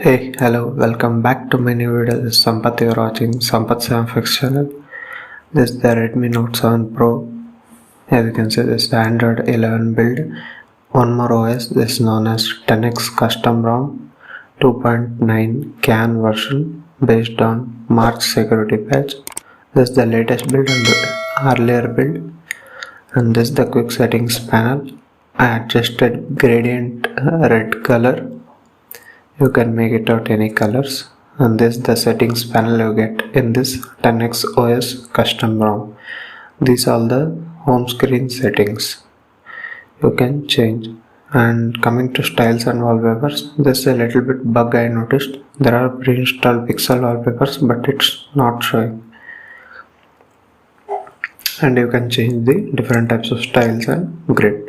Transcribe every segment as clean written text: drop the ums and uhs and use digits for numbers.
Hey, hello, welcome back to my new video. This is Sampath. You're watching Sampath 7fx channel. This is the Redmi Note 7 Pro. As you can see, this is the Android 11 build. One more OS. This is known as 10x Custom ROM 2.9 CAN version based on March security patch. This is the latest build and the earlier build. And this is the quick settings panel. I adjusted gradient red color. You can make it out any colors, and this is the settings panel you get in this 10x OS custom ROM. These are the home screen settings you can change. And coming to styles and wallpapers, this is a little bit bug I noticed. There are pre-installed pixel wallpapers, but it's not showing. And you can change the different types of styles and grid.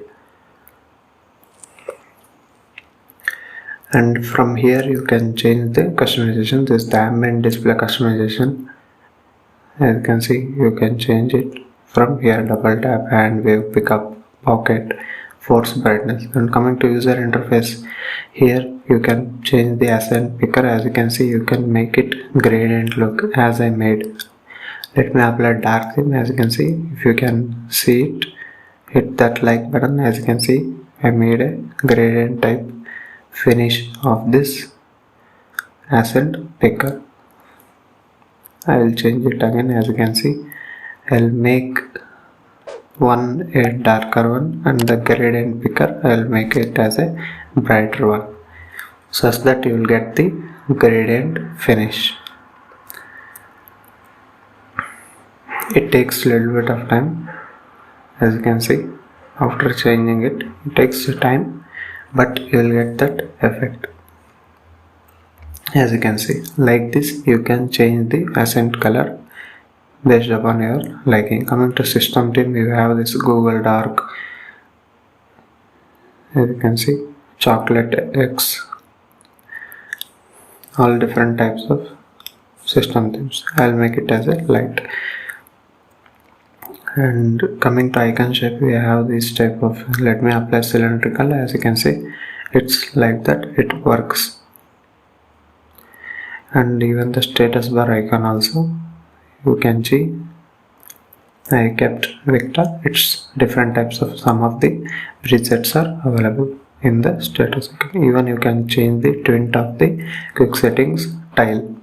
And from here you can change the customization. This is the ambient display customization. As you can see, you can change it from here. Double tap, hand wave, pickup, pocket, force brightness. And coming to user interface, here you can change the accent picker. As you can see, you can make it gradient look as I made. Let me apply dark theme. As you can see, if you can see it, hit that like button. As you can see, I made a gradient type finish of this accent picker. I will change it again. As you can see, I will make one a darker one, and the gradient picker I will make it as a brighter one, such that you will get the gradient finish. It takes a little bit of time. As you can see, after changing it, it takes time, but you will get that effect. As you can see, like this you can change the accent color based upon your liking. Coming to system theme, you have this Google Dark. As you can see, chocolate X, all different types of system themes. I'll make it as a light. And coming to icon shape, we have this type of, let me apply cylindrical. As you can see, it's like that, it works. And even the status bar icon also, you can see I kept vector. It's different types of, some of the presets are available in the status icon. Even you can change the tint of the quick settings tile.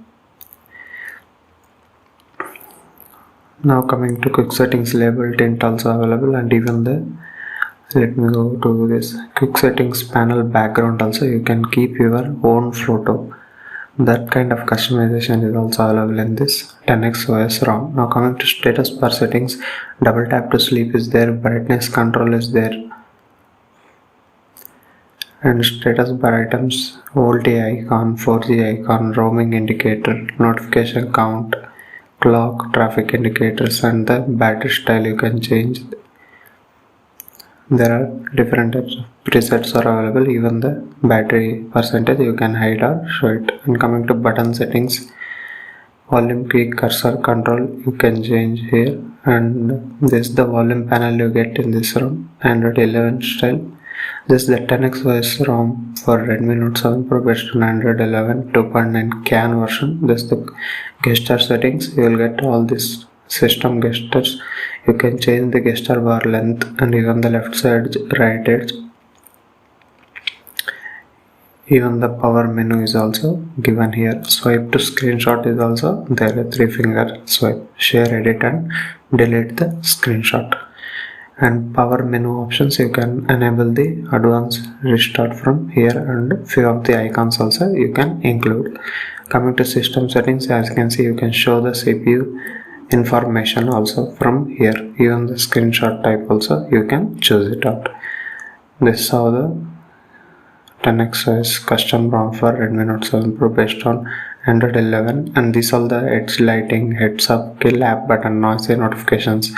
Now coming to quick settings label tint also available, and even the, let me go to this quick settings panel background also, you can keep your own photo. That kind of customization is also available in this 10x OS ROM. Now coming to status bar settings, double tap to sleep is there, brightness control is there, and status bar items, VoLTE icon, 4G icon, roaming indicator, notification count, clock, traffic indicators, and the battery style you can change. There are different types of presets are available. Even the battery percentage you can hide or show it. And coming to button settings, volume, key, cursor control you can change here. And this is the volume panel you get in this ROM, Android 11 style. This is the 10x OS ROM for Redmi Note 7 Pro based on Android 11 2.9 CAN version. This is the gesture settings. You will get all these system gestures. You can change the gesture bar length, and even the left side, right edge. Even the power menu is also given here. Swipe to screenshot is also there. A 3-finger swipe, share, edit, and delete the screenshot. And power menu options, you can enable the advanced restart from here, and few of the icons also you can include. Coming to system settings, as you can see, you can show the CPU information also from here. Even the screenshot type also you can choose it out. This is how the 10x OS custom ROM for Redmi Note 7 Pro based on Android 11. And these are the edge lighting, heads up, kill, app button, noise, notifications.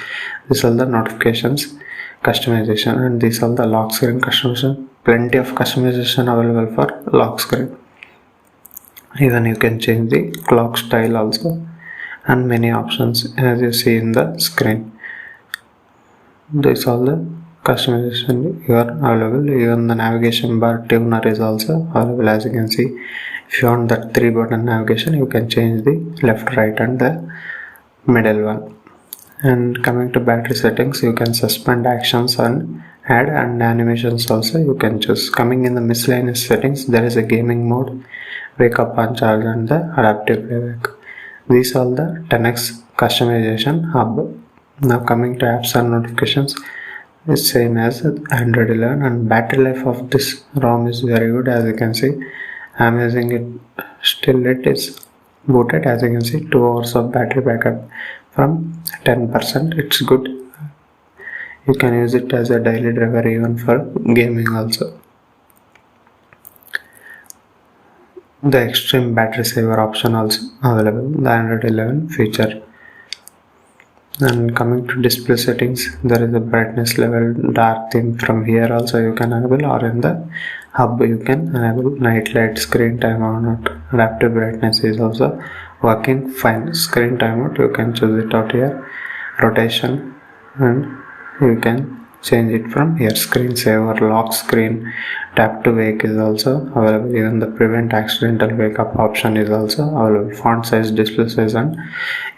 These are the notifications customization, and these are the lock screen customization. Plenty of customization available for lock screen. Even you can change the clock style also, and many options as you see in the screen. These are the customization you are available. Even the navigation bar tuner is also available. As you can see, If you want that 3 button navigation, you can change the left, right and the middle one. And coming to battery settings, you can suspend actions and add and animations also you can choose. Coming in the miscellaneous settings, there is a gaming mode, wake up on charge and the adaptive playback. These are the 10x customization hub. Now coming to apps and notifications, it's same as Android 11, and battery life of this ROM is very good. As you can see, I'm using it, still it is booted. As you can see, 2 hours of battery backup from 10%. It's good. You can use it as a daily driver even for gaming also. The extreme battery saver option also available, the Android 11 feature. And coming to display settings, there is a brightness level, dark theme. From here also you can enable, or in the hub you can enable night light, screen timeout. Adaptive brightness is also working fine. Screen timeout you can choose it out here. Rotation, and you can change it from here. Screensaver, lock screen, tap to wake is also available. Even the prevent accidental wake up option is also available. Font size, display size, and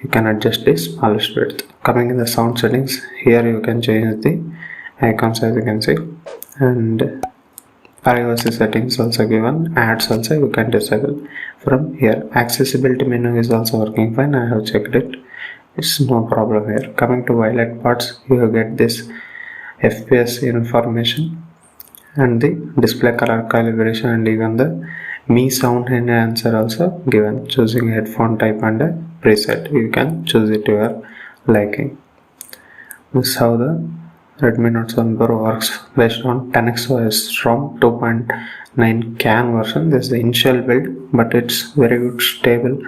you can adjust the smallest width. Coming in the sound settings, here you can change the icons as you can see, and privacy settings also given. Ads also you can disable from here. Accessibility menu is also working fine. I have checked it. It's no problem here. Coming to violet parts, you get this FPS information and the display color calibration, and even the Me sound enhancer also given. Choosing headphone type and a preset, you can choose it to your liking. This is how the Redmi Note 7 Pro works based on 10x OS ROM 2.9 CAN version. This is the initial build, but it's very good, stable.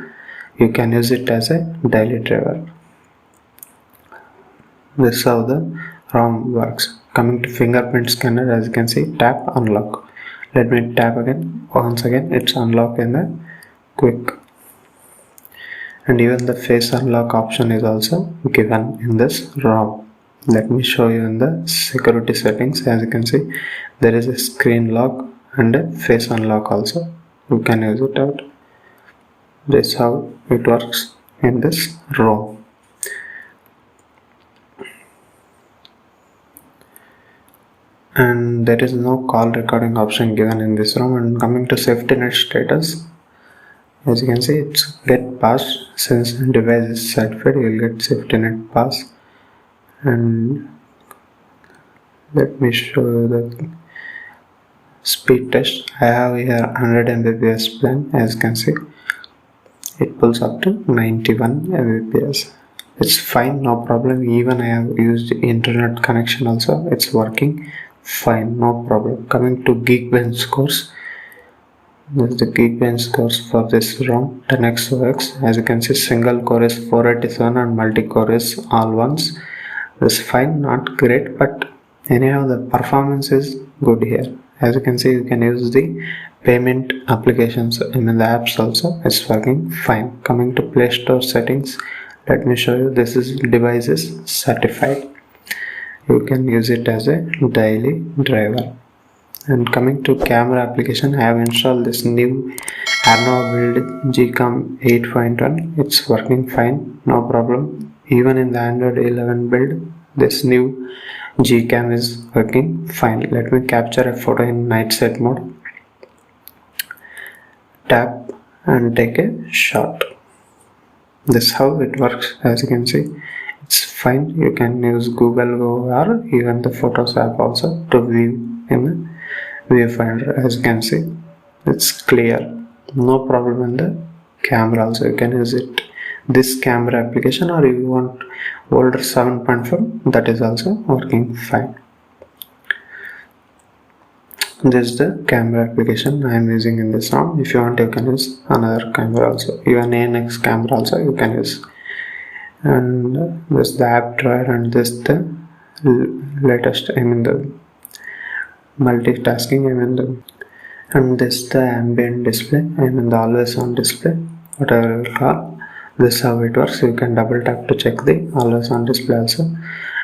You can use it as a daily driver. This is how the ROM works. Coming to fingerprint scanner, as you can see, tap unlock. Let me tap again. Once again, it's unlock in the quick. And even the face unlock option is also given in this ROM. Let me show you in the security settings. As you can see, there is a screen lock and a face unlock also. You can use it out. This is how it works in this ROM. And there is no call recording option given in this ROM. And coming to safety net status, as you can see, it's get passed. Since device is certified, you will get safety net pass. And let me show you the speed test. I have here 100 Mbps plan. As you can see, it pulls up to 91 Mbps. It's fine, no problem. Even I have used internet connection also, it's working fine, no problem. Coming to Geekbench scores, this is the Geekbench scores for this ROM 10x OS. As you can see, single core is 487 and multi-core is all ones. This is fine, not great, but anyhow the performance is good here. As you can see, you can use the payment applications in the apps also, it's working fine. Coming to Play Store settings, let me show you. This is device is certified. You can use it as a daily driver. And coming to camera application, I have installed this new Arnoa build Gcam 8.1. It's working fine, no problem. Even in the Android 11 build, this new Gcam is working fine. Let me capture a photo in night set mode. Tap and take a shot. This is how it works. As you can see, it's fine. You can use Google Go or even the Photos app also to view in the viewfinder. As you can see, it's clear, no problem in the camera also. You can use it, this camera application, or if you want older 7.5, that is also working fine. This is the camera application I am using in this ROM. If you want, you can use another camera also, even ANX camera also you can use. And this is the app drawer, and this is the latest, the multitasking, and this is the ambient display, the always on display, whatever you call. This is how it works. You can double tap to check the always on display also.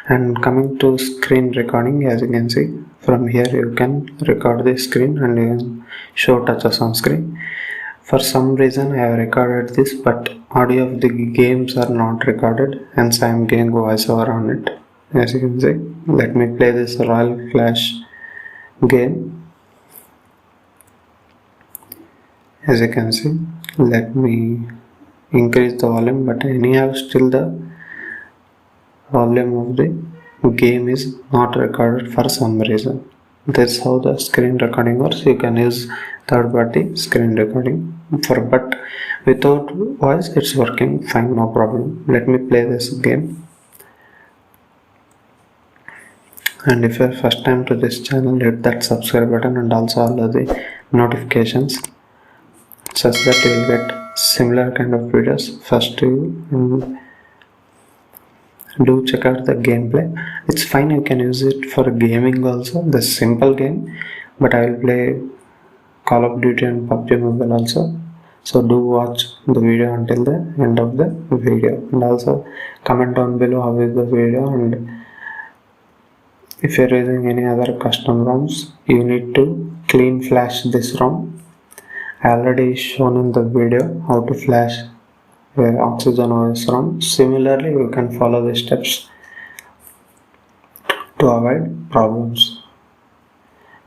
And coming to screen recording, as you can see, from here you can record the screen and you can show touches on screen. For some reason I have recorded this, but audio of the games are not recorded, hence I am giving voiceover on it. As you can see, let me play this Royal Clash game. As you can see, let me increase the volume, but anyhow still the volume of the game is not recorded for some reason. That's how the screen recording works. You can use third party screen recording for, but without voice it's working fine, no problem. Let me play this game. And if you're first time to this channel, hit that subscribe button and also allow the notifications such that you will get similar kind of videos first to you. Do check out the gameplay. It's fine, you can use it for gaming also, the simple game, but I will play Call of Duty and PUBG Mobile also. So do watch the video until the end of the video, and also comment down below how is the video, and if you're using any other custom ROMs, you need to clean flash this ROM. I already shown in the video how to flash Oxygen OS ROM. Similarly, you can follow the steps to avoid problems.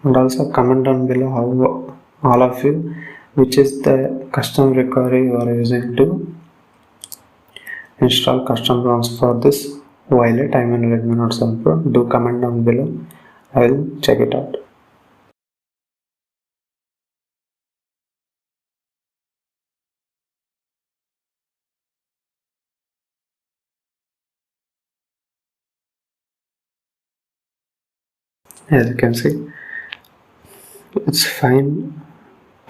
And also comment down below how all of you, which is the custom recovery you are using to install custom ROMs for this Violet. I mean Redmi Note 7 Pro. Do comment down below. I will check it out. As you can see, it's fine.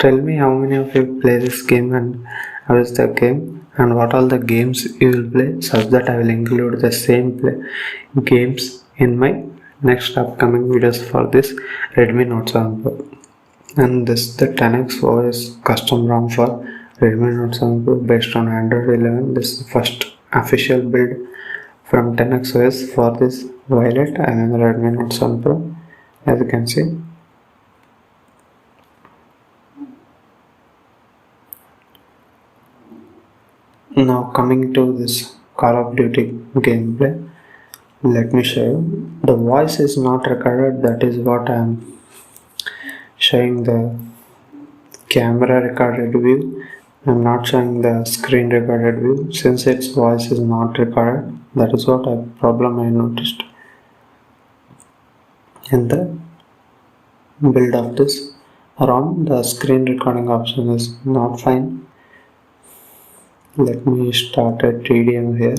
Tell me how many of you play this game and how is the game and what all the games you will play, such that I will include the same games in my next upcoming videos for this Redmi Note 7 Pro. And this is the 10x OS custom ROM for Redmi Note 7 Pro based on Android 11. This is the first official build from 10x OS for this Violet and Redmi Note 7 Pro. As you can see, now coming to this Call of Duty gameplay, let me show you. The voice is not recorded, that is what I am showing the camera recorded view. I am not showing the screen recorded view since its voice is not recorded. That is what a problem I noticed in the build of this ROM. The screen recording option is not fine. Let me start a TDM here.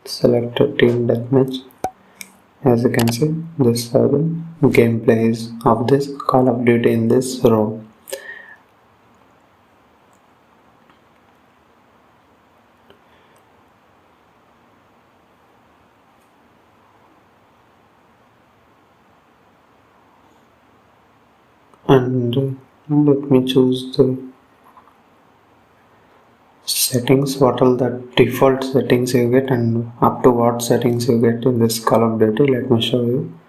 Select a team deathmatch. As you can see, this is how the gameplay is of this Call of Duty in this ROM. And let me choose the settings, what all the default settings you get and up to what settings you get in this Call of Duty. Let me show you.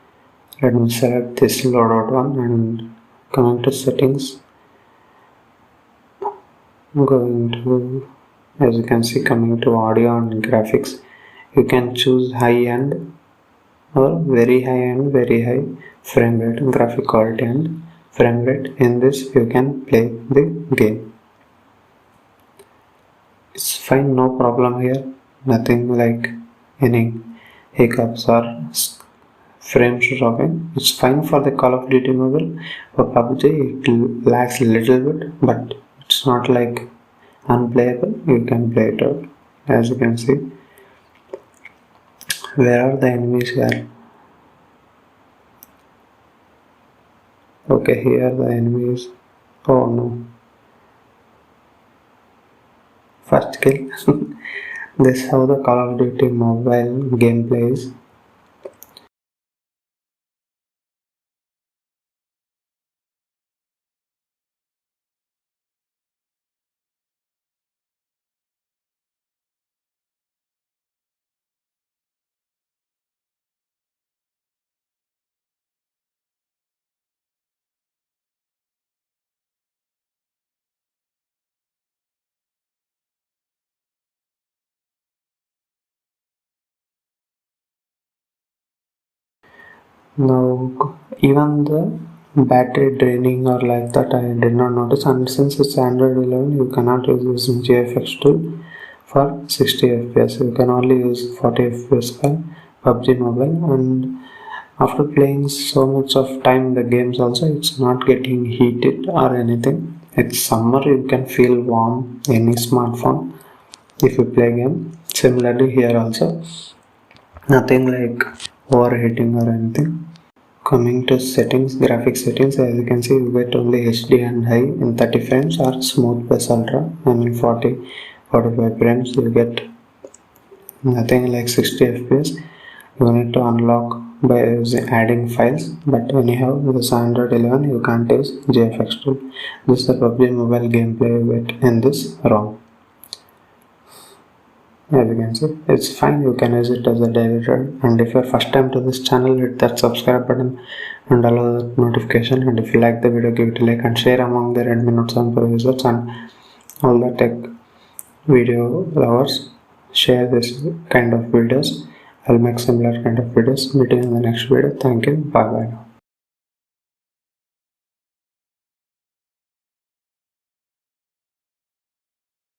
Let me select this loadout one and coming to settings, going to, as you can see, coming to audio and graphics, you can choose high end or very high and very high frame rate, graphic quality and frame rate. In this you can play the game. It's fine, no problem here, nothing like any hiccups or frames dropping. It's fine for the Call of Duty mobile. For PUBG it lags a little bit, but it's not like unplayable. You can play it out. As you can see, where are the enemies here? Okay, here are the enemies. Oh no, first kill. This is how the Call of Duty mobile gameplay is. Now even the battery draining or like that I did not notice, and since it's Android 11 you cannot use this JFX tool for 60 fps, you can only use 40 fps for PUBG Mobile. And after playing so much of time the games also, it's not getting heated or anything. It's summer, you can feel warm any smartphone if you play game. Similarly here also, nothing like overheating or anything. Coming to settings, graphic settings, as you can see you get only HD and high in 30 frames or smooth plus ultra. I mean 45 frames you get nothing like 60 fps. You need to unlock by adding files, but anyhow with this Android 11 you can't use JFX tool. This is the PUBG Mobile gameplay you get in this ROM. As you can see, it's fine, you can use it as a daily ride. And if you're first time to this channel, hit that subscribe button and allow that notification. And if you like the video, give it a like and share among the Redmi Note 7 Pro users and all the tech video lovers. Share this kind of videos. I'll make similar kind of videos. Meet you in the next video. Thank you. Bye bye now.